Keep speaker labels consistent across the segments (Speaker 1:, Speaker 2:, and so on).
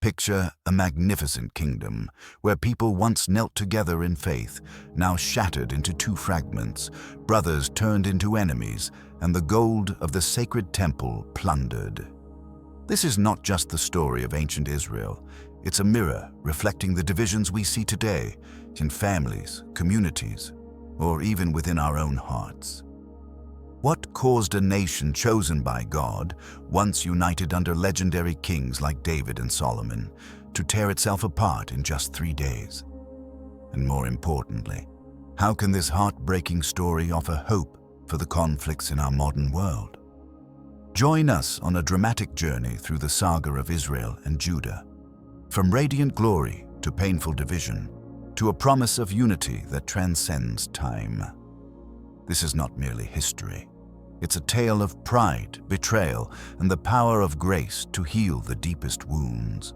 Speaker 1: Picture a magnificent kingdom where people once knelt together in faith, now shattered into two fragments, brothers turned into enemies, and the gold of the sacred temple plundered. This is not just the story of ancient Israel. It's a mirror reflecting the divisions we see today in families, communities, or even within our own hearts. What caused a nation chosen by God, once united under legendary kings like David and Solomon, to tear itself apart in just 3 days? And more importantly, how can this heartbreaking story offer hope for the conflicts in our modern world? Join us on a dramatic journey through the saga of Israel and Judah. From radiant glory to painful division, to a promise of unity that transcends time. This is not merely history. It's a tale of pride, betrayal, and the power of grace to heal the deepest wounds.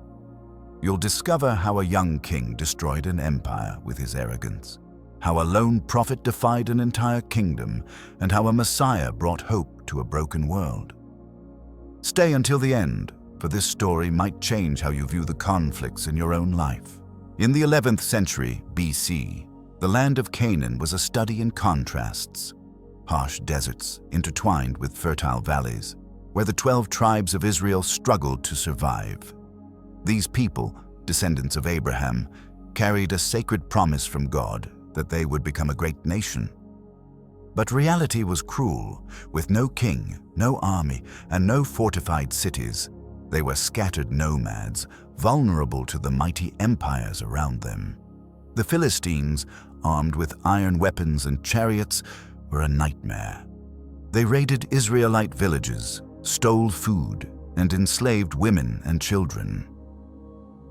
Speaker 1: You'll discover how a young king destroyed an empire with his arrogance, how a lone prophet defied an entire kingdom, and how a Messiah brought hope to a broken world. Stay until the end, for this story might change how you view the conflicts in your own life. In the 11th century BC, the land of Canaan was a study in contrasts. Harsh deserts intertwined with fertile valleys, where the 12 tribes of Israel struggled to survive. These people, descendants of Abraham, carried a sacred promise from God that they would become a great nation. But reality was cruel. With no king, no army, and no fortified cities, they were scattered nomads, vulnerable to the mighty empires around them. The Philistines, armed with iron weapons and chariots, were a nightmare. They raided Israelite villages, stole food, and enslaved women and children.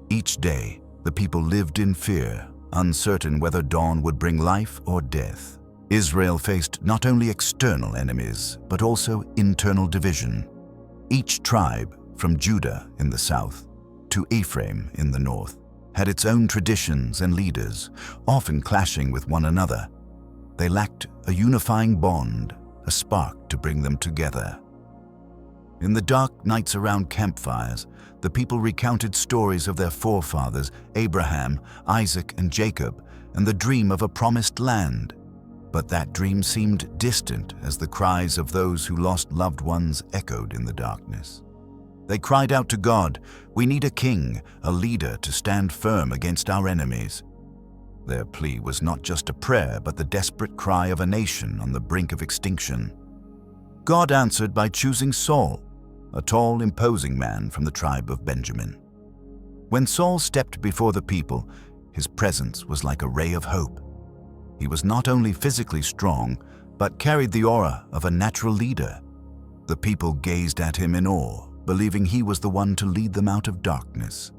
Speaker 1: Each day, the people lived in fear, uncertain whether dawn would bring life or death. Israel faced not only external enemies, but also internal division. Each tribe, from Judah in the south to Ephraim in the north, had its own traditions and leaders, often clashing with one another. They lacked a unifying bond, a spark to bring them together. In the dark nights around campfires, the people recounted stories of their forefathers, Abraham, Isaac, and Jacob, and the dream of a promised land. But that dream seemed distant as the cries of those who lost loved ones echoed in the darkness. They cried out to God, "We need a king, a leader to stand firm against our enemies." Their plea was not just a prayer, but the desperate cry of a nation on the brink of extinction. God answered by choosing Saul, a tall, imposing man from the tribe of Benjamin. When Saul stepped before the people, his presence was like a ray of hope. He was not only physically strong, but carried the aura of a natural leader. The people gazed at him in awe, believing he was the one to lead them out of darkness.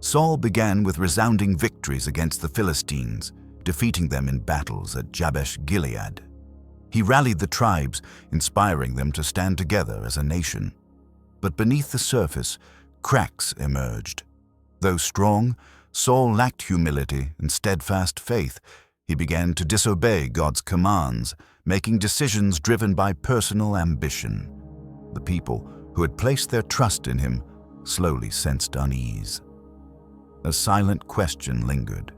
Speaker 1: Saul began with resounding victories against the Philistines, defeating them in battles at Jabesh-Gilead. He rallied the tribes, inspiring them to stand together as a nation. But beneath the surface, cracks emerged. Though strong, Saul lacked humility and steadfast faith. He began to disobey God's commands, making decisions driven by personal ambition. The people, who had placed their trust in him, slowly sensed unease. A silent question lingered.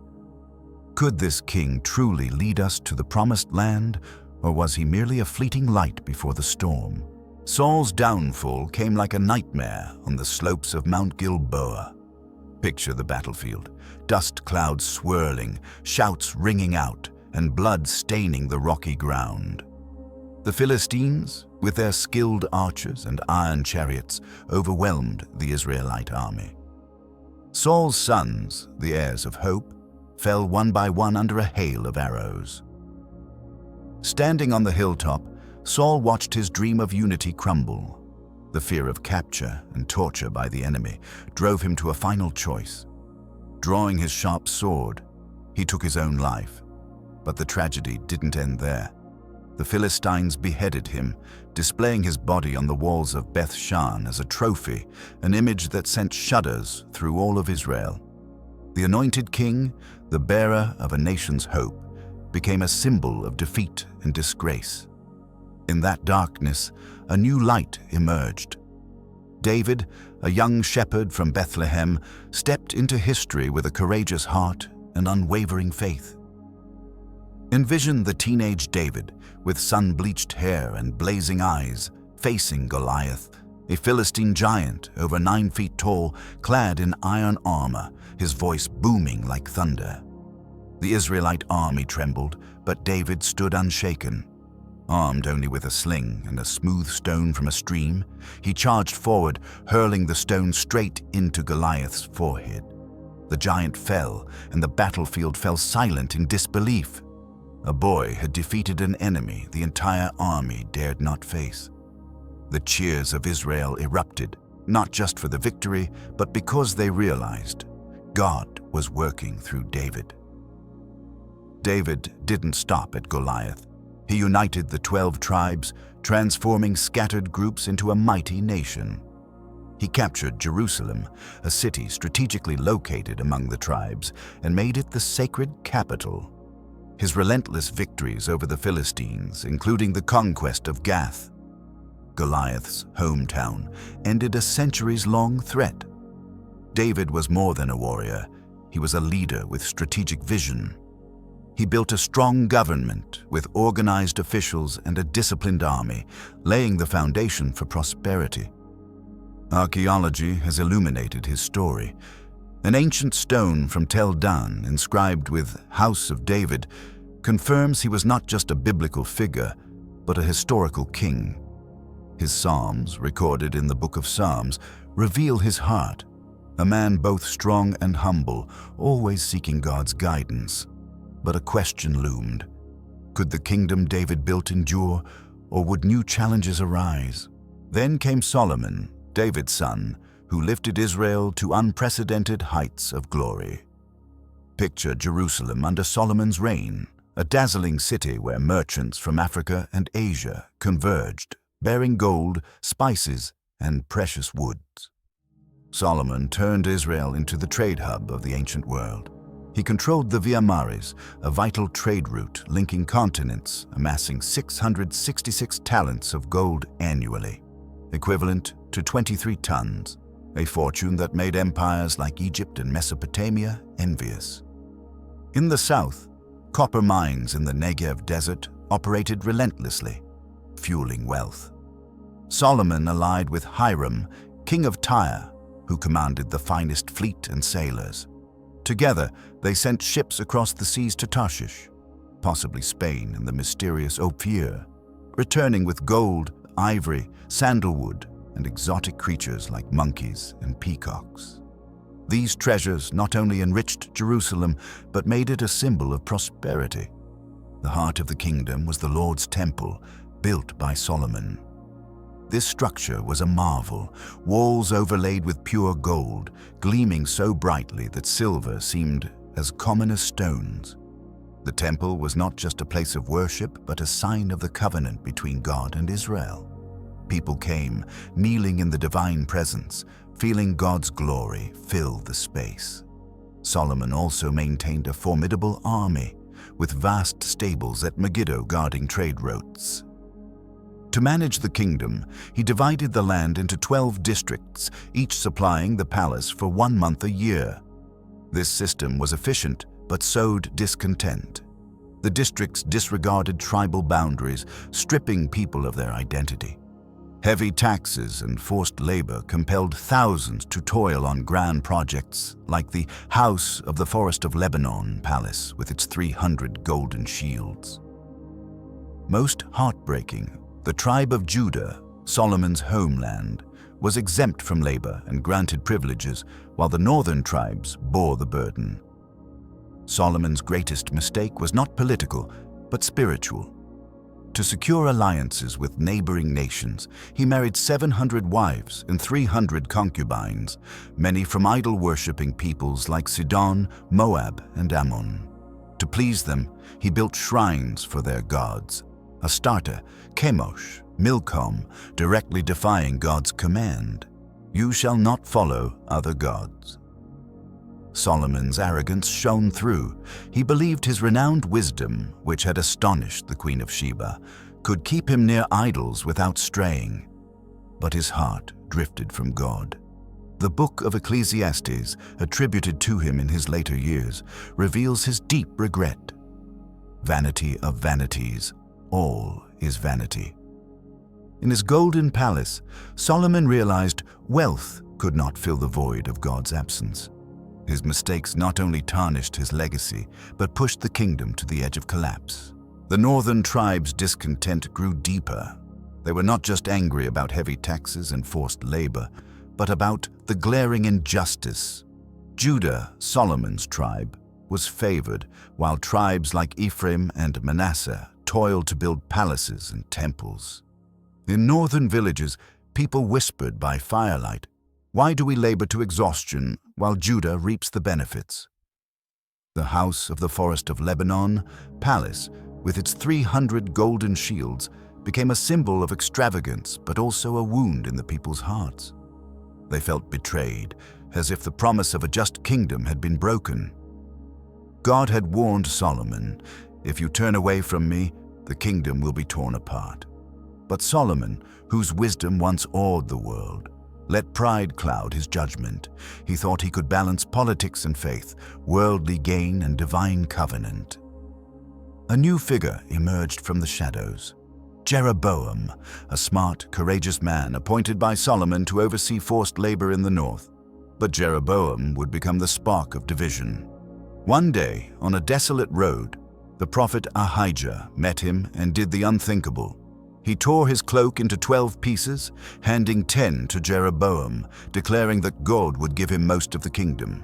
Speaker 1: Could this king truly lead us to the promised land, or was he merely a fleeting light before the storm? Saul's downfall came like a nightmare on the slopes of Mount Gilboa. Picture the battlefield, dust clouds swirling, shouts ringing out, and blood staining the rocky ground. The Philistines, with their skilled archers and iron chariots, overwhelmed the Israelite army. Saul's sons, the heirs of hope, fell one by one under a hail of arrows. Standing on the hilltop, Saul watched his dream of unity crumble. The fear of capture and torture by the enemy drove him to a final choice. Drawing his sharp sword, he took his own life. But the tragedy didn't end there. The Philistines beheaded him, displaying his body on the walls of Beth-shan as a trophy, an image that sent shudders through all of Israel. The anointed king, the bearer of a nation's hope, became a symbol of defeat and disgrace. In that darkness, a new light emerged. David, a young shepherd from Bethlehem, stepped into history with a courageous heart and unwavering faith. Envision the teenage David, with sun-bleached hair and blazing eyes, facing Goliath, a Philistine giant over 9 feet tall, clad in iron armor, his voice booming like thunder. The Israelite army trembled, but David stood unshaken. Armed only with a sling and a smooth stone from a stream, he charged forward, hurling the stone straight into Goliath's forehead. The giant fell, and the battlefield fell silent in disbelief. A boy had defeated an enemy the entire army dared not face. The cheers of Israel erupted, not just for the victory, but because they realized God was working through David. David didn't stop at Goliath. He united the 12 tribes, transforming scattered groups into a mighty nation. He captured Jerusalem, a city strategically located among the tribes, and made it the sacred capital. His relentless victories over the Philistines, including the conquest of Gath, Goliath's hometown, ended a centuries-long threat. David was more than a warrior. He was a leader with strategic vision. He built a strong government with organized officials and a disciplined army, laying the foundation for prosperity. Archaeology has illuminated his story. An ancient stone from Tel Dan, inscribed with House of David, confirms he was not just a biblical figure, but a historical king. His Psalms, recorded in the Book of Psalms, reveal his heart, a man both strong and humble, always seeking God's guidance. But a question loomed. Could the kingdom David built endure, or would new challenges arise? Then came Solomon, David's son, who lifted Israel to unprecedented heights of glory. Picture Jerusalem under Solomon's reign, a dazzling city where merchants from Africa and Asia converged, bearing gold, spices, and precious woods. Solomon turned Israel into the trade hub of the ancient world. He controlled the Via Maris, a vital trade route linking continents, amassing 666 talents of gold annually, equivalent to 23 tons, a fortune that made empires like Egypt and Mesopotamia envious. In the south, copper mines in the Negev desert operated relentlessly, fueling wealth. Solomon allied with Hiram, king of Tyre, who commanded the finest fleet and sailors. Together, they sent ships across the seas to Tarshish, possibly Spain and the mysterious Ophir, returning with gold, ivory, sandalwood, and exotic creatures like monkeys and peacocks. These treasures not only enriched Jerusalem, but made it a symbol of prosperity. The heart of the kingdom was the Lord's temple, built by Solomon. This structure was a marvel, walls overlaid with pure gold, gleaming so brightly that silver seemed as common as stones. The temple was not just a place of worship, but a sign of the covenant between God and Israel. People came, kneeling in the divine presence, feeling God's glory fill the space. Solomon also maintained a formidable army, with vast stables at Megiddo guarding trade routes. To manage the kingdom, he divided the land into 12 districts, each supplying the palace for 1 month a year. This system was efficient, but sowed discontent. The districts disregarded tribal boundaries, stripping people of their identity. Heavy taxes and forced labor compelled thousands to toil on grand projects like the House of the Forest of Lebanon palace with its 300 golden shields. Most heartbreaking, the tribe of Judah, Solomon's homeland, was exempt from labor and granted privileges, while the northern tribes bore the burden. Solomon's greatest mistake was not political, but spiritual. To secure alliances with neighboring nations, he married 700 wives and 300 concubines, many from idol-worshipping peoples like Sidon, Moab, and Ammon. To please them, he built shrines for their gods, Astarte, Chemosh, Milcom, directly defying God's command, "You shall not follow other gods." Solomon's arrogance shone through. He believed his renowned wisdom, which had astonished the Queen of Sheba, could keep him near idols without straying. But his heart drifted from God. The book of Ecclesiastes, attributed to him in his later years, reveals his deep regret. Vanity of vanities, all is vanity. In his golden palace, Solomon realized wealth could not fill the void of God's absence. His mistakes not only tarnished his legacy, but pushed the kingdom to the edge of collapse. The northern tribes' discontent grew deeper. They were not just angry about heavy taxes and forced labor, but about the glaring injustice. Judah, Solomon's tribe, was favored, while tribes like Ephraim and Manasseh toiled to build palaces and temples. In northern villages, people whispered by firelight, "Why do we labor to exhaustion while Judah reaps the benefits?" The house of the forest of Lebanon, palace, with its 300 golden shields, became a symbol of extravagance, but also a wound in the people's hearts. They felt betrayed, as if the promise of a just kingdom had been broken. God had warned Solomon, "If you turn away from me, the kingdom will be torn apart." But Solomon, whose wisdom once awed the world, let pride cloud his judgment. He thought he could balance politics and faith, worldly gain and divine covenant. A new figure emerged from the shadows. Jeroboam, a smart, courageous man appointed by Solomon to oversee forced labor in the north. But Jeroboam would become the spark of division. One day, on a desolate road, the prophet Ahijah met him and did the unthinkable. He tore his cloak into 12 pieces, handing 10 to Jeroboam, declaring that God would give him most of the kingdom.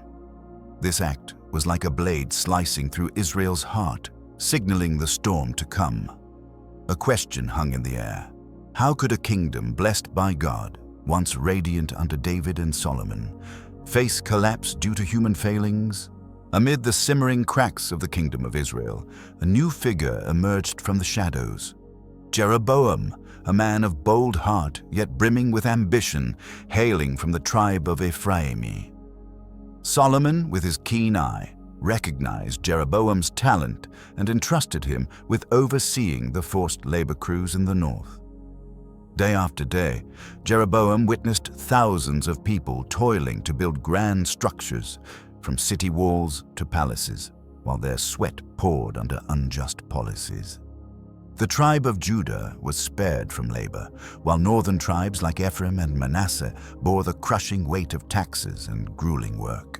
Speaker 1: This act was like a blade slicing through Israel's heart, signaling the storm to come. A question hung in the air. How could a kingdom blessed by God, once radiant under David and Solomon, face collapse due to human failings? Amid the simmering cracks of the kingdom of Israel, a new figure emerged from the shadows. Jeroboam, a man of bold heart yet brimming with ambition, hailing from the tribe of Ephraim. Solomon, with his keen eye, recognized Jeroboam's talent and entrusted him with overseeing the forced labor crews in the north. Day after day, Jeroboam witnessed thousands of people toiling to build grand structures, from city walls to palaces, while their sweat poured under unjust policies. The tribe of Judah was spared from labor, while northern tribes like Ephraim and Manasseh bore the crushing weight of taxes and grueling work.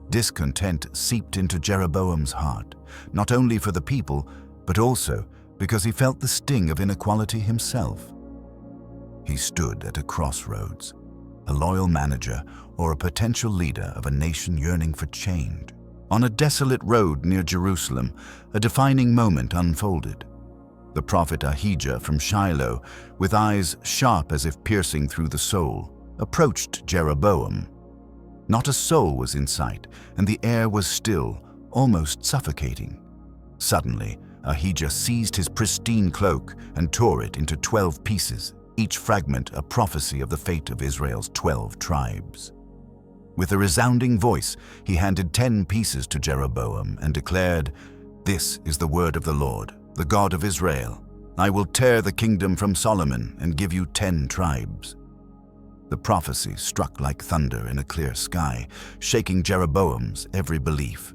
Speaker 1: Discontent seeped into Jeroboam's heart, not only for the people, but also because he felt the sting of inequality himself. He stood at a crossroads, a loyal manager or a potential leader of a nation yearning for change. On a desolate road near Jerusalem, a defining moment unfolded. The prophet Ahijah from Shiloh, with eyes sharp as if piercing through the soul, approached Jeroboam. Not a soul was in sight, and the air was still, almost suffocating. Suddenly, Ahijah seized his pristine cloak and tore it into 12 pieces, each fragment a prophecy of the fate of Israel's 12 tribes. With a resounding voice, he handed 10 pieces to Jeroboam and declared, "This is the word of the Lord, the God of Israel. I will tear the kingdom from Solomon and give you 10 tribes." The prophecy struck like thunder in a clear sky, shaking Jeroboam's every belief.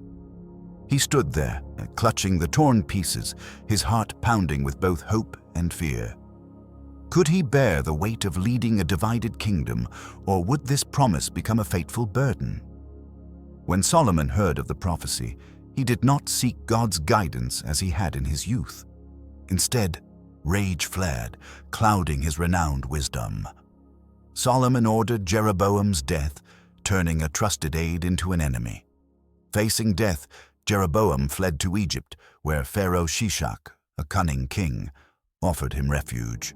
Speaker 1: He stood there, clutching the torn pieces, his heart pounding with both hope and fear. Could he bear the weight of leading a divided kingdom, or would this promise become a fateful burden? When Solomon heard of the prophecy, he did not seek God's guidance as he had in his youth. Instead, rage flared, clouding his renowned wisdom. Solomon ordered Jeroboam's death, turning a trusted aide into an enemy. Facing death, Jeroboam fled to Egypt, where Pharaoh Shishak, a cunning king, offered him refuge.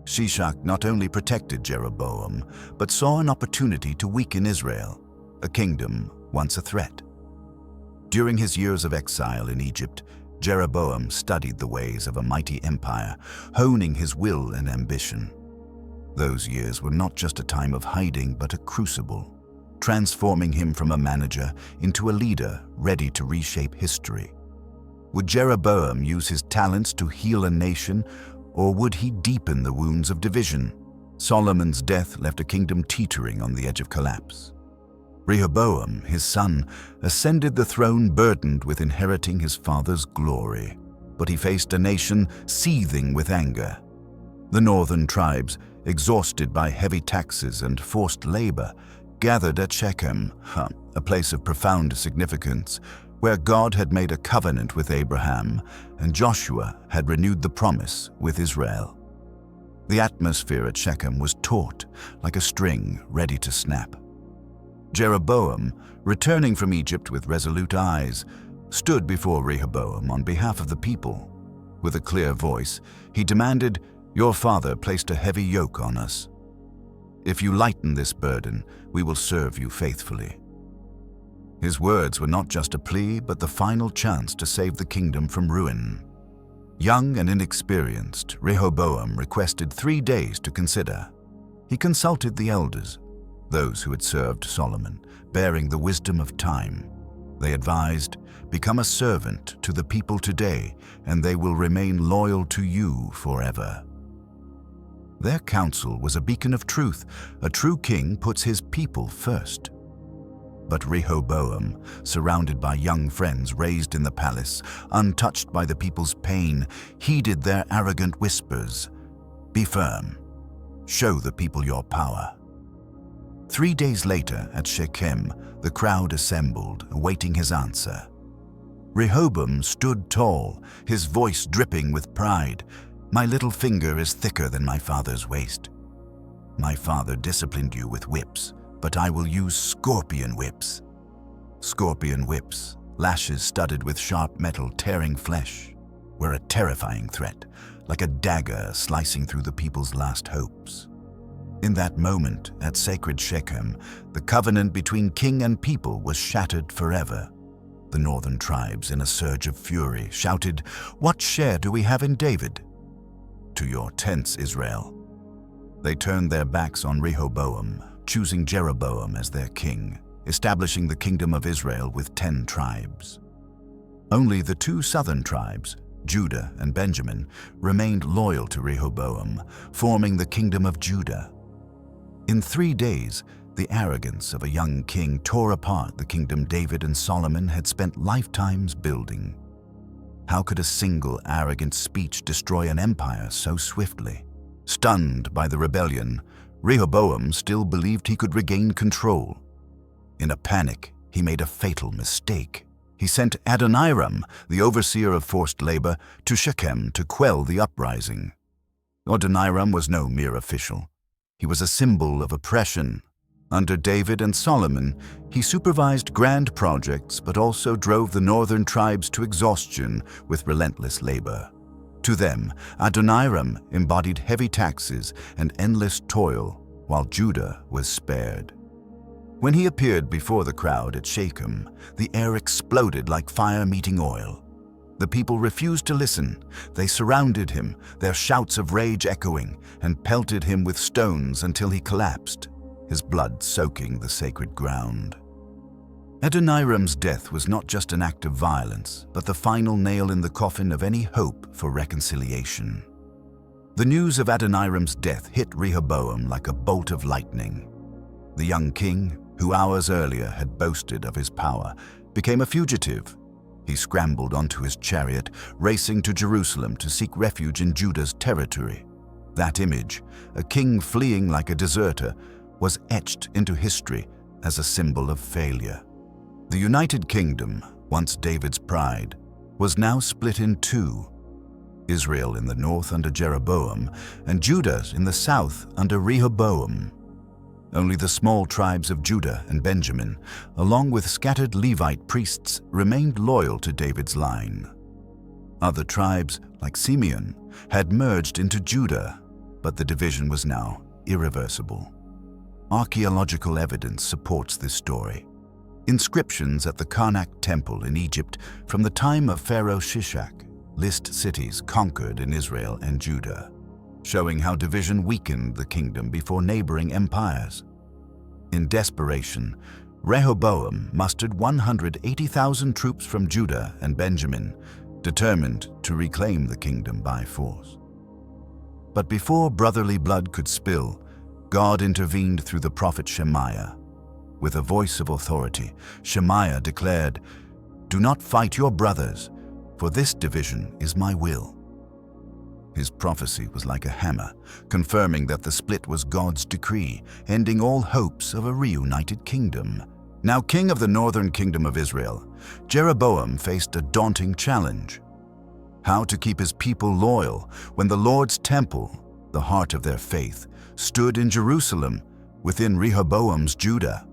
Speaker 1: Shishak not only protected Jeroboam, but saw an opportunity to weaken Israel, a kingdom once a threat. During his years of exile in Egypt, Jeroboam studied the ways of a mighty empire, honing his will and ambition. Those years were not just a time of hiding, but a crucible, transforming him from a manager into a leader ready to reshape history. Would Jeroboam use his talents to heal a nation, or would he deepen the wounds of division? Solomon's death left a kingdom teetering on the edge of collapse. Rehoboam, his son, ascended the throne burdened with inheriting his father's glory, but he faced a nation seething with anger. The northern tribes, exhausted by heavy taxes and forced labor, gathered at Shechem, a place of profound significance, where God had made a covenant with Abraham and Joshua had renewed the promise with Israel. The atmosphere at Shechem was taut, like a string ready to snap. Jeroboam, returning from Egypt with resolute eyes, stood before Rehoboam on behalf of the people. With a clear voice, he demanded, "Your father placed a heavy yoke on us. If you lighten this burden, we will serve you faithfully." His words were not just a plea, but the final chance to save the kingdom from ruin. Young and inexperienced, Rehoboam requested 3 days to consider. He consulted the elders, those who had served Solomon, bearing the wisdom of time. They advised, "Become a servant to the people today, and they will remain loyal to you forever." Their counsel was a beacon of truth. A true king puts his people first. But Rehoboam, surrounded by young friends raised in the palace, untouched by the people's pain, heeded their arrogant whispers. "Be firm. Show the people your power." 3 days later, at Shechem, the crowd assembled, awaiting his answer. Rehoboam stood tall, his voice dripping with pride. "My little finger is thicker than my father's waist. My father disciplined you with whips, but I will use scorpion whips." Scorpion whips, lashes studded with sharp metal tearing flesh, were a terrifying threat, like a dagger slicing through the people's last hopes. In that moment, at sacred Shechem, the covenant between king and people was shattered forever. The northern tribes, in a surge of fury, shouted, "What share do we have in David?" "To your tents, Israel." They turned their backs on Rehoboam, choosing Jeroboam as their king, establishing the kingdom of Israel with 10 tribes. Only the 2 southern tribes, Judah and Benjamin, remained loyal to Rehoboam, forming the kingdom of Judah. In 3 days, the arrogance of a young king tore apart the kingdom David and Solomon had spent lifetimes building. How could a single arrogant speech destroy an empire so swiftly? Stunned by the rebellion, Rehoboam still believed he could regain control. In a panic, he made a fatal mistake. He sent Adoniram, the overseer of forced labor, to Shechem to quell the uprising. Adoniram was no mere official. He was a symbol of oppression. Under David and Solomon, he supervised grand projects but also drove the northern tribes to exhaustion with relentless labor. To them, Adoniram embodied heavy taxes and endless toil, while Judah was spared. When he appeared before the crowd at Shechem, the air exploded like fire meeting oil. The people refused to listen. They surrounded him, their shouts of rage echoing, and pelted him with stones until he collapsed, his blood soaking the sacred ground. Adoniram's death was not just an act of violence, but the final nail in the coffin of any hope for reconciliation. The news of Adoniram's death hit Rehoboam like a bolt of lightning. The young king, who hours earlier had boasted of his power, became a fugitive. He scrambled onto his chariot, racing to Jerusalem to seek refuge in Judah's territory. That image, a king fleeing like a deserter, was etched into history as a symbol of failure. The United Kingdom, once David's pride, was now split in 2. Israel in the north under Jeroboam, and Judah in the south under Rehoboam. Only the small tribes of Judah and Benjamin, along with scattered Levite priests, remained loyal to David's line. Other tribes, like Simeon, had merged into Judah, but the division was now irreversible. Archaeological evidence supports this story. Inscriptions at the Karnak Temple in Egypt from the time of Pharaoh Shishak list cities conquered in Israel and Judah, showing how division weakened the kingdom before neighboring empires. In desperation, Rehoboam mustered 180,000 troops from Judah and Benjamin, determined to reclaim the kingdom by force. But before brotherly blood could spill, God intervened through the prophet Shemaiah. With a voice of authority, Shemaiah declared, "Do not fight your brothers, for this division is my will." His prophecy was like a hammer, confirming that the split was God's decree, ending all hopes of a reunited kingdom. Now king of the northern kingdom of Israel, Jeroboam faced a daunting challenge. How to keep his people loyal when the Lord's temple, the heart of their faith, stood in Jerusalem, within Rehoboam's Judah.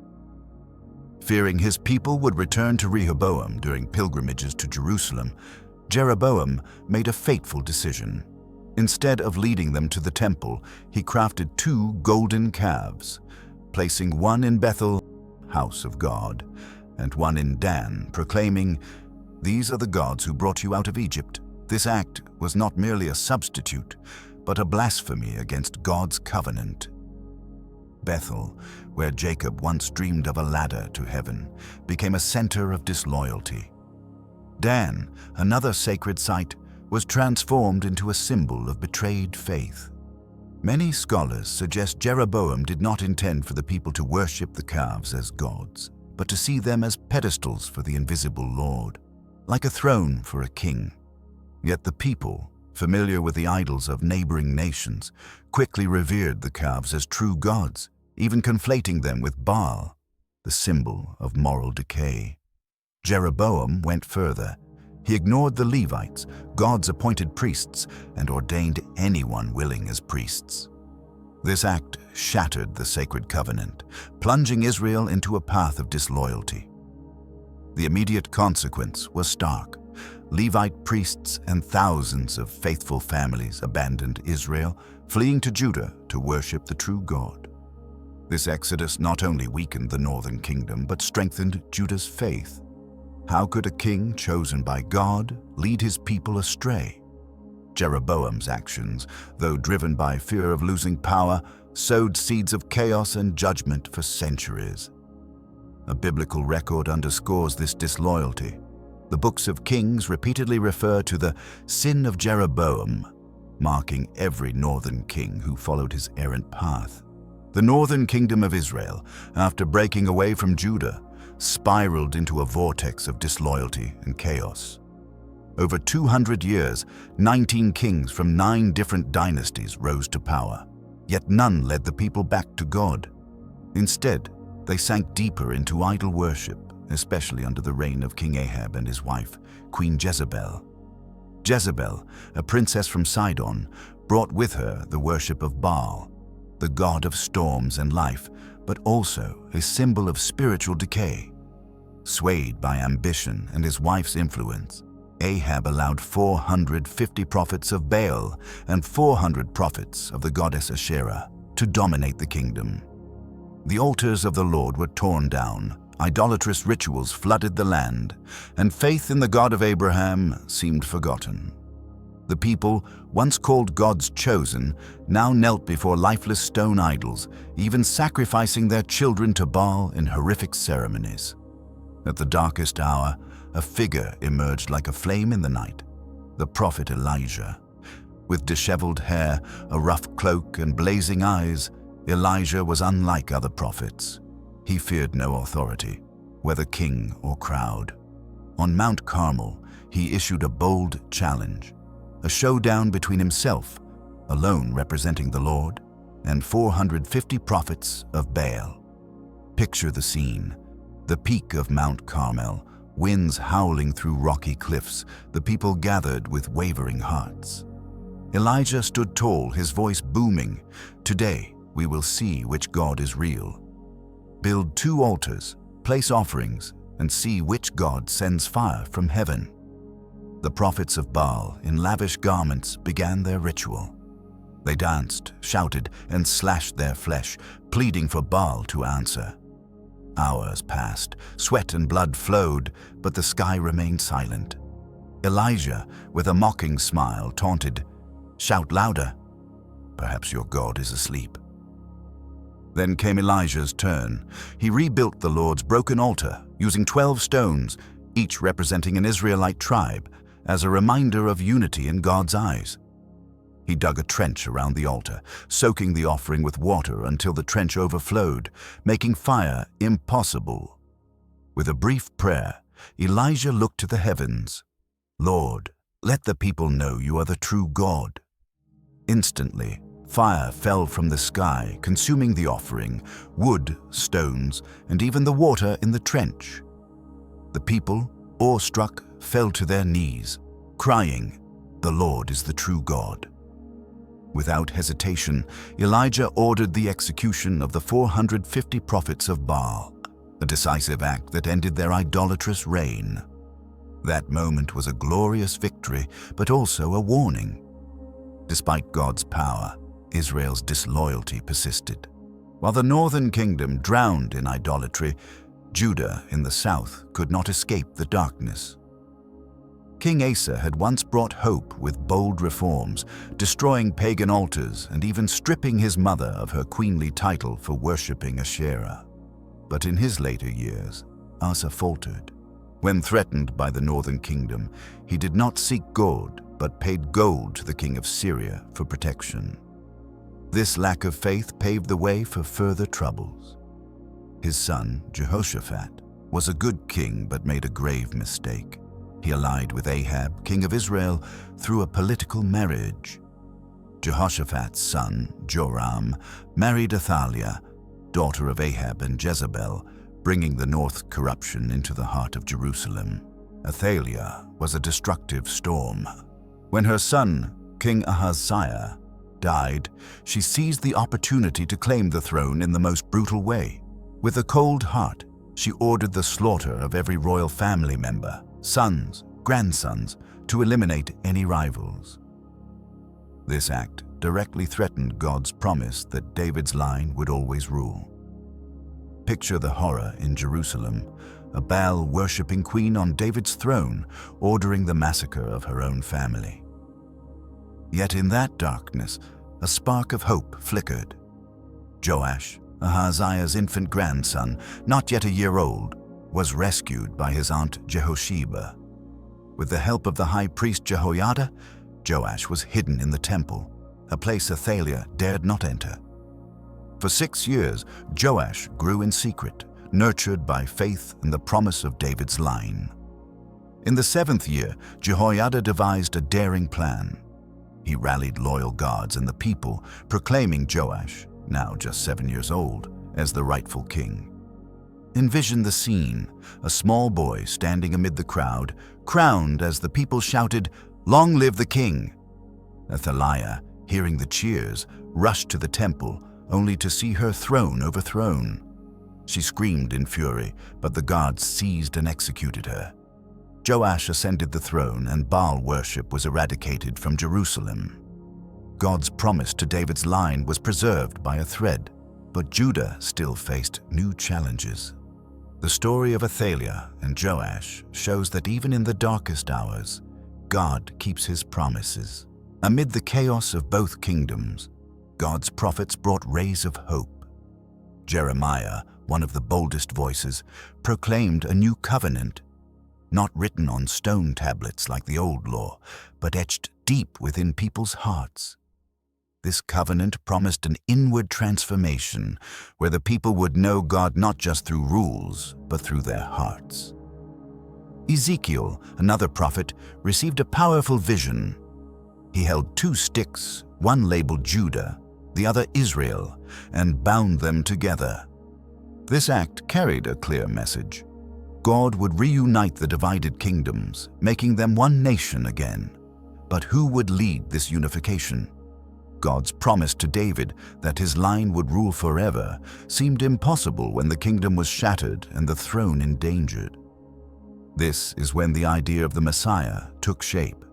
Speaker 1: Fearing his people would return to Rehoboam during pilgrimages to Jerusalem, Jeroboam made a fateful decision. Instead of leading them to the temple, he crafted 2 golden calves, placing one in Bethel, house of God, and one in Dan, proclaiming, "These are the gods who brought you out of Egypt." This act was not merely a substitute, but a blasphemy against God's covenant. Bethel, where Jacob once dreamed of a ladder to heaven, became a center of disloyalty. Dan, another sacred site, was transformed into a symbol of betrayed faith. Many scholars suggest Jeroboam did not intend for the people to worship the calves as gods, but to see them as pedestals for the invisible Lord, like a throne for a king. Yet the people, familiar with the idols of neighboring nations, quickly revered the calves as true gods, even conflating them with Baal, the symbol of moral decay. Jeroboam went further. He ignored the Levites, God's appointed priests, and ordained anyone willing as priests. This act shattered the sacred covenant, plunging Israel into a path of disloyalty. The immediate consequence was stark. Levite priests and thousands of faithful families abandoned Israel, fleeing to Judah to worship the true God. This exodus not only weakened the northern kingdom, but strengthened Judah's faith. How could a king chosen by God lead his people astray? Jeroboam's actions, though driven by fear of losing power, sowed seeds of chaos and judgment for centuries. A biblical record underscores this disloyalty. The books of Kings repeatedly refer to the sin of Jeroboam, marking every northern king who followed his errant path. The northern kingdom of Israel, after breaking away from Judah, spiraled into a vortex of disloyalty and chaos. Over 200 years, 19 kings from 9 different dynasties rose to power, yet none led the people back to God. Instead, they sank deeper into idol worship, especially under the reign of King Ahab and his wife, Queen Jezebel. Jezebel, a princess from Sidon, brought with her the worship of Baal, the god of storms and life, but also a symbol of spiritual decay. Swayed by ambition and his wife's influence, Ahab allowed 450 prophets of Baal and 400 prophets of the goddess Asherah to dominate the kingdom. The altars of the Lord were torn down, idolatrous rituals flooded the land, and faith in the God of Abraham seemed forgotten. The people, once called God's chosen, now knelt before lifeless stone idols, even sacrificing their children to Baal in horrific ceremonies. At the darkest hour, a figure emerged like a flame in the night, the prophet Elijah. With disheveled hair, a rough cloak, and blazing eyes, Elijah was unlike other prophets. He feared no authority, whether king or crowd. On Mount Carmel, he issued a bold challenge, a showdown between himself, alone representing the Lord, and 450 prophets of Baal. Picture the scene: the peak of Mount Carmel, winds howling through rocky cliffs, the people gathered with wavering hearts. Elijah stood tall, his voice booming, "Today we will see which God is real. Build 2 altars, place offerings, and see which God sends fire from heaven." The prophets of Baal, in lavish garments, began their ritual. They danced, shouted, and slashed their flesh, pleading for Baal to answer. Hours passed, sweat and blood flowed, but the sky remained silent. Elijah, with a mocking smile, taunted, "Shout louder. Perhaps your God is asleep." Then came Elijah's turn. He rebuilt the Lord's broken altar, using 12 stones, each representing an Israelite tribe, as a reminder of unity in God's eyes. He dug a trench around the altar, soaking the offering with water until the trench overflowed, making fire impossible. With a brief prayer, Elijah looked to the heavens. "Lord, let the people know you are the true God." Instantly, fire fell from the sky, consuming the offering, wood, stones, and even the water in the trench. The people, awestruck, fell to their knees, crying, "The Lord is the true God." Without hesitation, Elijah ordered the execution of the 450 prophets of Baal, a decisive act that ended their idolatrous reign. That moment was a glorious victory, but also a warning. Despite God's power, Israel's disloyalty persisted. While the northern kingdom drowned in idolatry, Judah in the south could not escape the darkness. King Asa had once brought hope with bold reforms, destroying pagan altars and even stripping his mother of her queenly title for worshipping Asherah. But in his later years, Asa faltered. When threatened by the northern kingdom, he did not seek God, but paid gold to the king of Syria for protection. This lack of faith paved the way for further troubles. His son, Jehoshaphat, was a good king but made a grave mistake. He allied with Ahab, king of Israel, through a political marriage. Jehoshaphat's son, Joram, married Athaliah, daughter of Ahab and Jezebel, bringing the north corruption into the heart of Jerusalem. Athaliah was a destructive storm. When her son, King Ahaziah, died, she seized the opportunity to claim the throne in the most brutal way. With a cold heart, she ordered the slaughter of every royal family member, sons, grandsons, to eliminate any rivals. This act directly threatened God's promise that David's line would always rule. Picture the horror in Jerusalem, a Baal-worshipping queen on David's throne, ordering the massacre of her own family. Yet in that darkness, a spark of hope flickered. Joash, Ahaziah's infant grandson, not yet a year old, was rescued by his aunt Jehosheba. With the help of the high priest Jehoiada, Joash was hidden in the temple, a place Athaliah dared not enter. For 6 years, Joash grew in secret, nurtured by faith and the promise of David's line. In the 7th year, Jehoiada devised a daring plan. He rallied loyal guards and the people, proclaiming Joash, now just 7 years old, as the rightful king. Envision the scene, a small boy standing amid the crowd, crowned as the people shouted, "Long live the king!" Athaliah, hearing the cheers, rushed to the temple, only to see her throne overthrown. She screamed in fury, but the guards seized and executed her. Joash ascended the throne and Baal worship was eradicated from Jerusalem. God's promise to David's line was preserved by a thread, but Judah still faced new challenges. The story of Athaliah and Joash shows that even in the darkest hours, God keeps his promises. Amid the chaos of both kingdoms, God's prophets brought rays of hope. Jeremiah, one of the boldest voices, proclaimed a new covenant, not written on stone tablets like the old law, but etched deep within people's hearts. This covenant promised an inward transformation where the people would know God not just through rules, but through their hearts. Ezekiel, another prophet, received a powerful vision. He held 2 sticks, one labeled Judah, the other Israel, and bound them together. This act carried a clear message. God would reunite the divided kingdoms, making them one nation again. But who would lead this unification? God's promise to David that his line would rule forever seemed impossible when the kingdom was shattered and the throne endangered. This is when the idea of the Messiah took shape.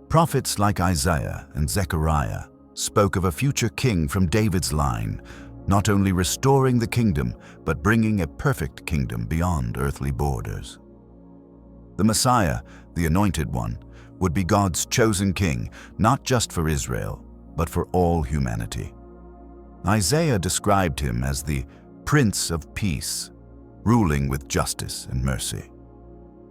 Speaker 1: Prophets like Isaiah and Zechariah spoke of a future king from David's line, not only restoring the kingdom, but bringing a perfect kingdom beyond earthly borders. The Messiah, the Anointed One, would be God's chosen king, not just for Israel, but for all humanity. Isaiah described him as the Prince of Peace, ruling with justice and mercy.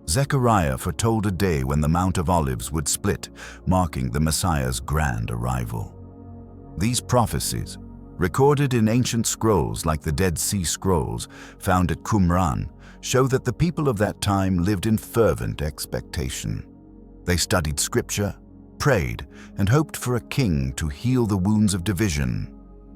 Speaker 1: Zechariah foretold a day when the Mount of Olives would split, marking the Messiah's grand arrival. These prophecies, recorded in ancient scrolls like the Dead Sea Scrolls found at Qumran, show that the people of that time lived in fervent expectation. They studied scripture, prayed, and hoped for a king to heal the wounds of division.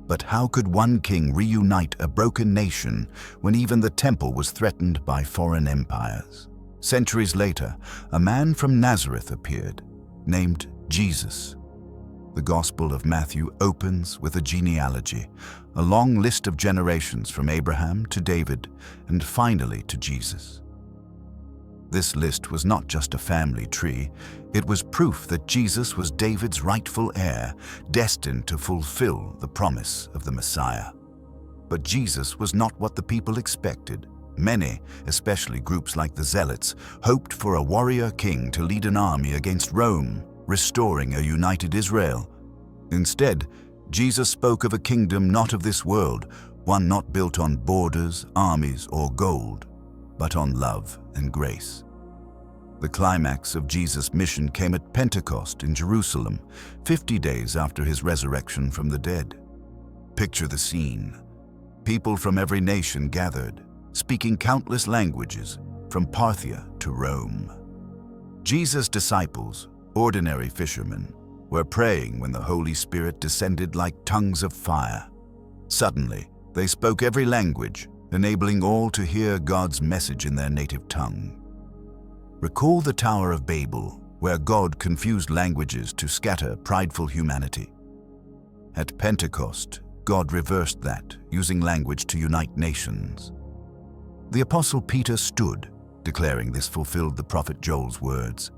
Speaker 1: But how could one king reunite a broken nation when even the temple was threatened by foreign empires? Centuries later, a man from Nazareth appeared, named Jesus. The Gospel of Matthew opens with a genealogy, a long list of generations from Abraham to David and finally to Jesus. This list was not just a family tree, it was proof that Jesus was David's rightful heir, destined to fulfill the promise of the Messiah. But Jesus was not what the people expected. Many, especially groups like the Zealots, hoped for a warrior king to lead an army against Rome, restoring a united Israel. Instead, Jesus spoke of a kingdom not of this world, one not built on borders, armies, or gold, but on love and grace. The climax of Jesus' mission came at Pentecost in Jerusalem, 50 days after his resurrection from the dead. Picture the scene. People from every nation gathered, speaking countless languages, from Parthia to Rome. Jesus' disciples, ordinary fishermen, were praying when the Holy Spirit descended like tongues of fire. Suddenly, they spoke every language, enabling all to hear God's message in their native tongue. Recall the Tower of Babel, where God confused languages to scatter prideful humanity. At Pentecost, God reversed that, using language to unite nations. The Apostle Peter stood, declaring this fulfilled the prophet Joel's words,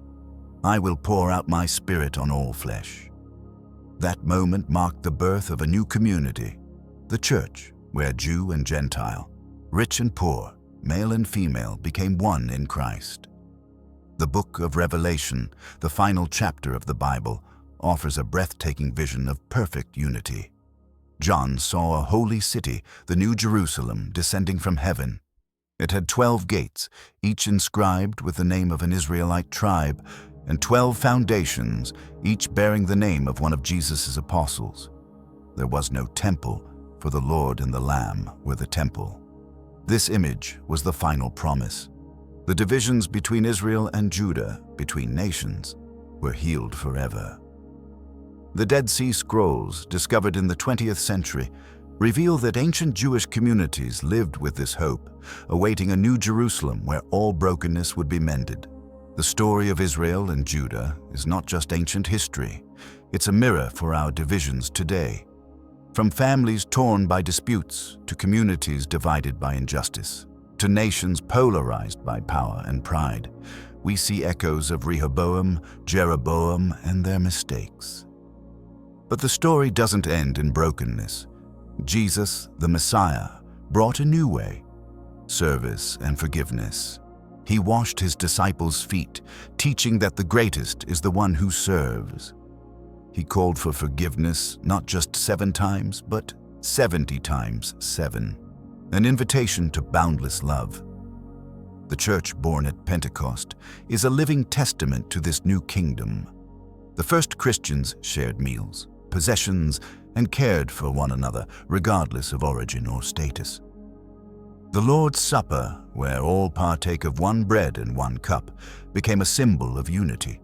Speaker 1: "I will pour out my Spirit on all flesh." That moment marked the birth of a new community, the church, where Jew and Gentile, rich and poor, male and female, became one in Christ. The book of Revelation, the final chapter of the Bible, offers a breathtaking vision of perfect unity. John saw a holy city, the New Jerusalem, descending from heaven. It had 12 gates, each inscribed with the name of an Israelite tribe, and 12 foundations, each bearing the name of one of Jesus' apostles. There was no temple, for the Lord and the Lamb were the temple. This image was the final promise. The divisions between Israel and Judah, between nations, were healed forever. The Dead Sea Scrolls, discovered in the 20th century, reveal that ancient Jewish communities lived with this hope, awaiting a new Jerusalem where all brokenness would be mended. The story of Israel and Judah is not just ancient history, it's a mirror for our divisions today. From families torn by disputes, to communities divided by injustice, to nations polarized by power and pride, we see echoes of Rehoboam, Jeroboam, and their mistakes. But the story doesn't end in brokenness. Jesus, the Messiah, brought a new way, service and forgiveness. He washed his disciples' feet, teaching that the greatest is the one who serves. He called for forgiveness not just 7 times, but 70 times 7, an invitation to boundless love. The church born at Pentecost is a living testament to this new kingdom. The first Christians shared meals, possessions, and cared for one another, regardless of origin or status. The Lord's Supper, where all partake of one bread and one cup, became a symbol of unity.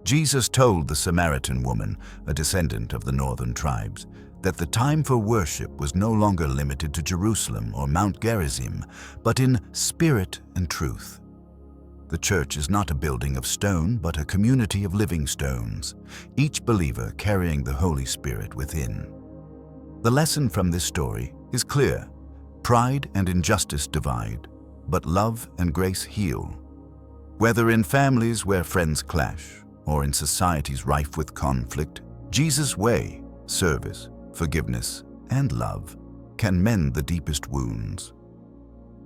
Speaker 1: Jesus told the Samaritan woman, a descendant of the northern tribes, that the time for worship was no longer limited to Jerusalem or Mount Gerizim, but in spirit and truth. The church is not a building of stone, but a community of living stones, each believer carrying the Holy Spirit within. The lesson from this story is clear. Pride and injustice divide, but love and grace heal. Whether in families where friends clash, or in societies rife with conflict, Jesus' way, service, forgiveness, and love, can mend the deepest wounds.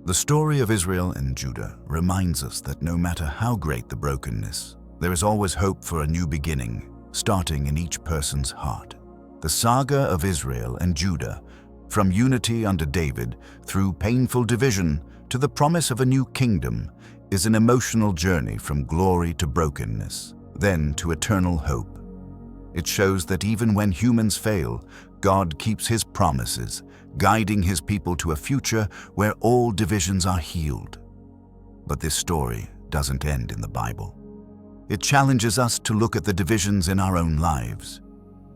Speaker 1: The story of Israel and Judah reminds us that no matter how great the brokenness, there is always hope for a new beginning, starting in each person's heart. The saga of Israel and Judah, from unity under David through painful division to the promise of a new kingdom, is an emotional journey from glory to brokenness, then to eternal hope. It shows that even when humans fail, God keeps His promises, guiding His people to a future where all divisions are healed. But this story doesn't end in the Bible. It challenges us to look at the divisions in our own lives.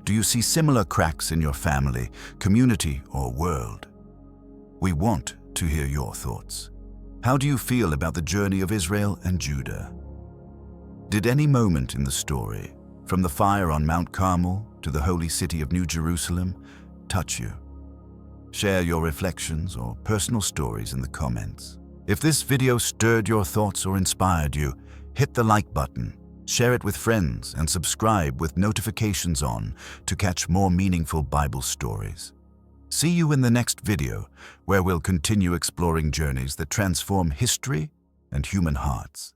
Speaker 1: Do you see similar cracks in your family, community, or world? We want to hear your thoughts. How do you feel about the journey of Israel and Judah? Did any moment in the story, from the fire on Mount Carmel to the holy city of New Jerusalem, touch you? Share your reflections or personal stories in the comments. If this video stirred your thoughts or inspired you, hit the like button, share it with friends, and subscribe with notifications on to catch more meaningful Bible stories. See you in the next video, where we'll continue exploring journeys that transform history and human hearts.